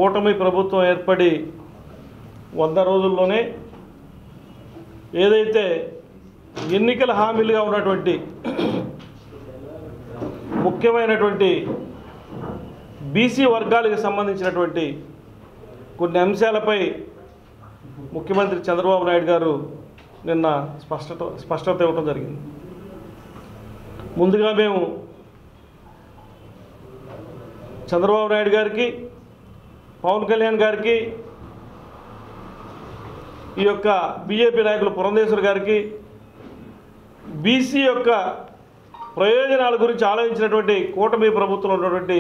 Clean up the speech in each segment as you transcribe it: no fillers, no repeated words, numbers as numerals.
కూటమి ప్రభుత్వం ఏర్పడి 100 రోజుల్లోనే ఏదైతే ఎన్నికల హామీలుగా ఉన్నటువంటి ముఖ్యమైనటువంటి బీసీ వర్గాలకు సంబంధించినటువంటి కొన్ని అంశాలపై ముఖ్యమంత్రి చంద్రబాబు నాయుడు గారు నిన్న స్పష్టత ఇవ్వడం జరిగింది. ముందుగా మేము చంద్రబాబు నాయుడు గారికి, పవన్ కళ్యాణ్ గారికి, ఈ యొక్క బీజేపీ నాయకులు పురంధేశ్వర్ గారికి బీసీ యొక్క ప్రయోజనాల గురించి ఆలోచించినటువంటి కూటమి ప్రభుత్వంలో ఉన్నటువంటి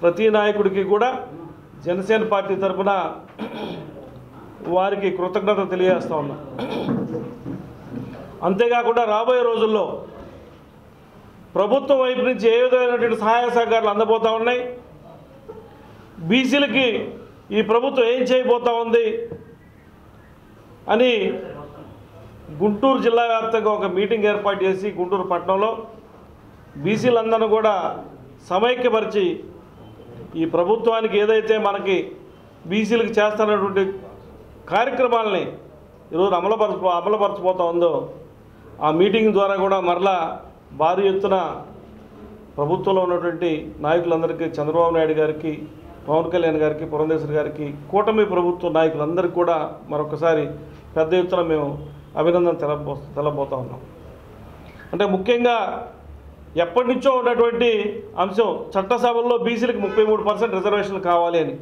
ప్రతి నాయకుడికి కూడా జనసేన పార్టీ తరఫున వారికి కృతజ్ఞతలు తెలియజేస్తూ ఉన్నాం. అంతేకాకుండా రాబోయే రోజుల్లో ప్రభుత్వం వైపు నుంచి ఏ విధమైనటువంటి సహాయ సహకారాలు అందబోతూ ఉన్నాయి, బీసీలకి ఈ ప్రభుత్వం ఏం చేయబోతూ ఉంది అని గుంటూరు జిల్లా వ్యాప్తంగా ఒక మీటింగ్ ఏర్పాటు చేసి గుంటూరు పట్టణంలో బీసీలందరూ కూడా సమైక్యపరిచి ఈ ప్రభుత్వానికి ఏదైతే మనకి బీసీలకు చేస్తున్నటువంటి కార్యక్రమాలని ఈరోజు అమలుపరచబోతూ ఉందో ఆ మీటింగ్ ద్వారా కూడా మరలా భారీ ఎత్తున ప్రభుత్వంలో ఉన్నటువంటి నాయకులందరికీ, చంద్రబాబు నాయుడు గారికి, పవన్ కళ్యాణ్ గారికి, పురంధేశ్వర్ గారికి, కూటమి ప్రభుత్వ నాయకులందరికీ కూడా మరొకసారి పెద్ద ఎత్తున మేము అభినందన తెలబోతూ ఉన్నాం. అంటే ముఖ్యంగా ఎప్పటి నుంచో ఉన్నటువంటి అంశం చట్టసభల్లో బీసీలకు 33% రిజర్వేషన్లు కావాలి అని.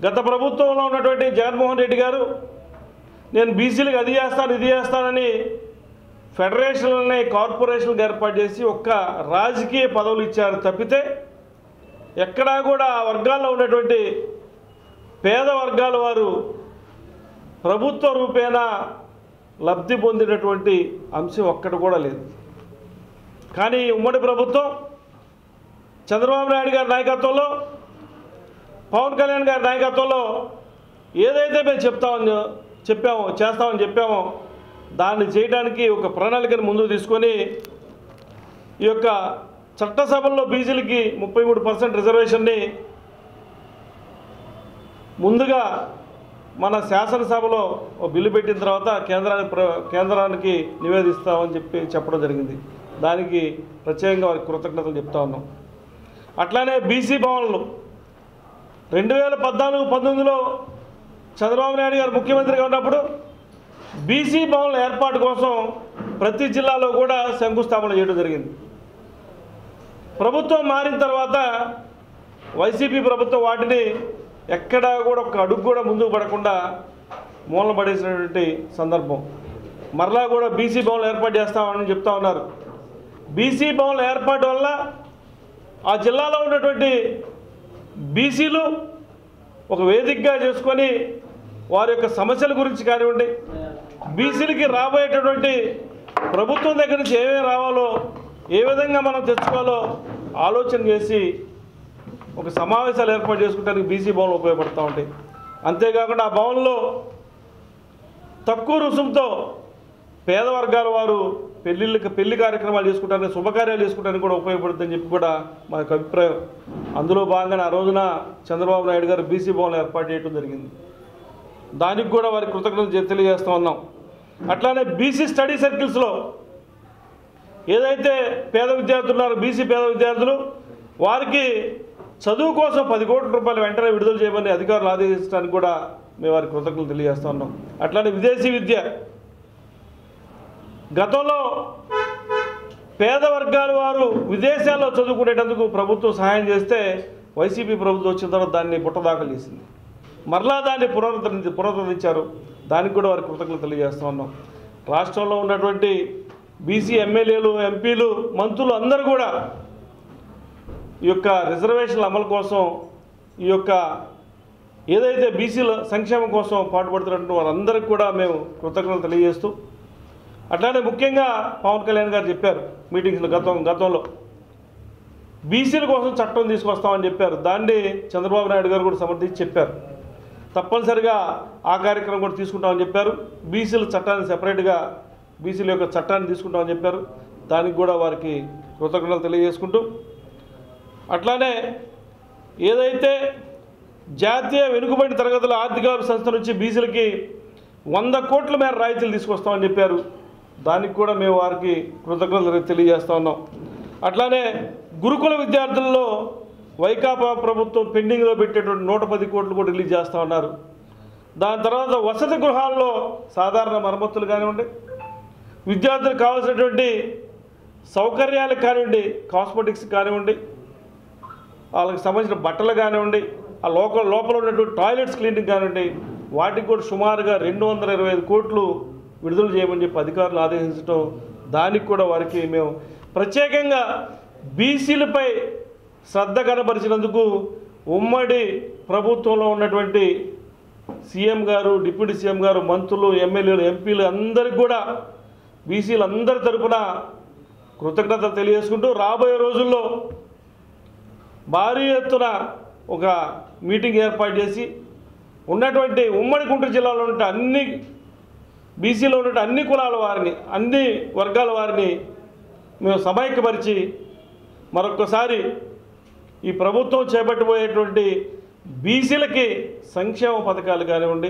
గత ప్రభుత్వంలో ఉన్నటువంటి జగన్మోహన్ రెడ్డి గారు నేను బీసీలకు అది చేస్తాను ఇది చేస్తానని ఫెడరేషన్లని కార్పొరేషన్లకు ఏర్పాటు చేసి ఒక్క రాజకీయ పదవులు ఇచ్చారు తప్పితే ఎక్కడా కూడా ఆ వర్గాల్లో ఉన్నటువంటి పేద వర్గాల వారు ప్రభుత్వ రూపేణా లబ్ధి పొందినటువంటి అంశం ఒక్కటి కూడా లేదు. కానీ ఉమ్మడి ప్రభుత్వం చంద్రబాబు నాయుడు గారి నాయకత్వంలో, పవన్ కళ్యాణ్ గారి నాయకత్వంలో ఏదైతే మేము చేస్తామని చెప్పామో దాన్ని చేయడానికి ఒక ప్రణాళికను ముందుకు తీసుకొని ఈ యొక్క చట్టసభల్లో బీసీలకి 33% రిజర్వేషన్ని ముందుగా మన శాసనసభలో బిల్లు పెట్టిన తర్వాత కేంద్రానికి నివేదిస్తామని చెప్పడం జరిగింది. దానికి ప్రత్యేకంగా వారికి కృతజ్ఞతలు చెప్తా ఉన్నాం. అట్లానే బీసీ భవన్లు 2014-19లో చంద్రబాబు నాయుడు గారు ముఖ్యమంత్రిగా ఉన్నప్పుడు బీసీ భవన్ల ఏర్పాటు కోసం ప్రతి జిల్లాలో కూడా శంకుస్థాపన చేయడం జరిగింది. ప్రభుత్వం మారిన తర్వాత వైసీపీ ప్రభుత్వం వాటిని ఎక్కడా కూడా ఒక అడుగు కూడా ముందుకు పడకుండా మూలన పడేసినటువంటి సందర్భం. మరలా కూడా బీసీ భవన్లు ఏర్పాటు చేస్తామని చెప్తా ఉన్నారు. బీసీ భవన్ల ఏర్పాటు వల్ల ఆ జిల్లాలో ఉన్నటువంటి బీసీలు ఒక వేదికగా చేసుకొని వారి యొక్క సమస్యల గురించి కానివ్వండి, బీసీలకి రాబోయేటటువంటి ప్రభుత్వం దగ్గర నుంచి ఏమేమి రావాలో, ఏ విధంగా మనం తెచ్చుకోవాలో ఆలోచన చేసి ఒక సమావేశాలు ఏర్పాటు చేసుకోవడానికి బీసీ భవన్లు ఉపయోగపడుతూ ఉంటాయి. అంతేకాకుండా ఆ భవన్లో తక్కువ రుసుముతో పేద వర్గాల వారు పెళ్లి కార్యక్రమాలు చేసుకోవడానికి, శుభకార్యాలు చేసుకోవడానికి కూడా ఉపయోగపడుతుందని చెప్పి కూడా మా యొక్క అభిప్రాయం. అందులో భాగంగా ఆ రోజున చంద్రబాబు నాయుడు గారు బీసీ భవన్లు ఏర్పాటు చేయడం జరిగింది. దానికి కూడా వారికి కృతజ్ఞతలు తెలియజేస్తూ ఉన్నాం. అట్లానే బీసీ స్టడీ సర్కిల్స్లో ఏదైతే పేద విద్యార్థులు ఉన్నారో బీసీ పేద విద్యార్థులు వారికి చదువు కోసం 10 కోట్ల రూపాయలు వెంటనే విడుదల చేయమని అధికారులు ఆదేశించడానికి కూడా మేము వారికి కృతజ్ఞతలు తెలియజేస్తూ ఉన్నాం. అట్లానే విదేశీ విద్య గతంలో పేద వర్గాల వారు విదేశాల్లో చదువుకునేటందుకు ప్రభుత్వం సహాయం చేస్తే వైసీపీ ప్రభుత్వం వచ్చిన తర్వాత దాన్ని బుట్టదాఖలు చేసింది. మరలా దాన్ని పునరుద్ధరించారు. దానికి కూడా వారికి కృతజ్ఞతలు తెలియజేస్తూ ఉన్నాం. రాష్ట్రంలో ఉన్నటువంటి బీసీ ఎమ్మెల్యేలు, ఎంపీలు, మంత్రులు అందరూ కూడా ఈ యొక్క రిజర్వేషన్ల అమలు కోసం, ఈ యొక్క ఏదైతే బీసీల సంక్షేమం కోసం పాటుపడుతున్నట్టు వారందరికీ కూడా మేము కృతజ్ఞతలు తెలియజేస్తూ, అట్లానే ముఖ్యంగా పవన్ కళ్యాణ్ గారు చెప్పారు మీటింగ్స్లో గతంలో బీసీల కోసం చట్టం తీసుకొస్తామని చెప్పారు. దాన్ని చంద్రబాబు నాయుడు గారు కూడా సమర్థించి చెప్పారు. తప్పనిసరిగా ఆ కార్యక్రమం కూడా తీసుకుంటామని చెప్పారు. బీసీల చట్టాన్ని సెపరేట్గా బీసీల యొక్క చట్టాన్ని తీసుకుంటామని చెప్పారు. దానికి కూడా వారికి కృతజ్ఞతలు తెలియజేసుకుంటూ, అట్లానే ఏదైతే జాతీయ వెనుకబడిన తరగతుల ఆర్థికాభివృద్ధి సంస్థ నుంచి బీసీలకి 100 కోట్ల మేర రాయితీలు తీసుకొస్తామని చెప్పారు. దానికి కూడా మేము వారికి కృతజ్ఞతలు తెలియజేస్తా ఉన్నాం. అట్లానే గురుకుల విద్యార్థుల్లో వైకాపా ప్రభుత్వం పెండింగ్లో పెట్టేటువంటి 110 కోట్లు కూడా రిలీజ్ చేస్తూ ఉన్నారు. దాని తర్వాత వసతి గృహాల్లో సాధారణ మరమ్మతులు కానివ్వండి, విద్యార్థులకు కావాల్సినటువంటి సౌకర్యాలకు కానివ్వండి, కాస్మెటిక్స్ కానివ్వండి, వాళ్ళకి సంబంధించిన బట్టలు కానివ్వండి, ఆ లోపల ఉన్నటువంటి టాయిలెట్స్ క్లీనింగ్ కానివ్వండి, వాటికి కూడా సుమారుగా 225 కోట్లు విడుదల చేయమని చెప్పి అధికారులు ఆదేశించడం, దానికి కూడా వారికి మేము ప్రత్యేకంగా బీసీలపై శ్రద్ధ కనబరిచినందుకు ఉమ్మడి ప్రభుత్వంలో ఉన్నటువంటి సీఎం గారు, డిప్యూటీ సీఎం గారు, మంత్రులు, ఎమ్మెల్యేలు, ఎంపీలు అందరికీ కూడా బీసీలందరి తరపున కృతజ్ఞతలు తెలియజేసుకుంటూ రాబోయే రోజుల్లో భారీ ఎత్తున ఒక మీటింగ్ ఏర్పాటు చేసి ఉన్నటువంటి ఉమ్మడి గుంటూరు జిల్లాలో ఉన్న అన్ని బీసీలో ఉన్న అన్ని కులాల వారిని, అన్ని వర్గాల వారిని మేము సమైక్యపరిచి మరొకసారి ఈ ప్రభుత్వం చేపట్టబోయేటువంటి బీసీలకి సంక్షేమ పథకాలు కానివ్వండి,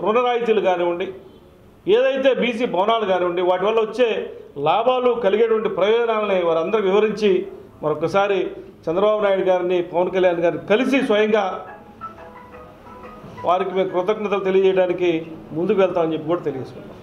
రుణ రాయితీలు కానివ్వండి, ఏదైతే బీసీ భవనాలు కానివ్వండి, వాటి వల్ల వచ్చే లాభాలు కలిగేటువంటి ప్రయోజనాలని వారందరికీ వివరించి మరొకసారి చంద్రబాబు నాయుడు గారిని, పవన్ కళ్యాణ్ గారిని కలిసి స్వయంగా వారికి మేము కృతజ్ఞతలు తెలియజేయడానికి ముందుకు వెళ్తామని చెప్పి కూడా తెలియజేసుకుంటాం.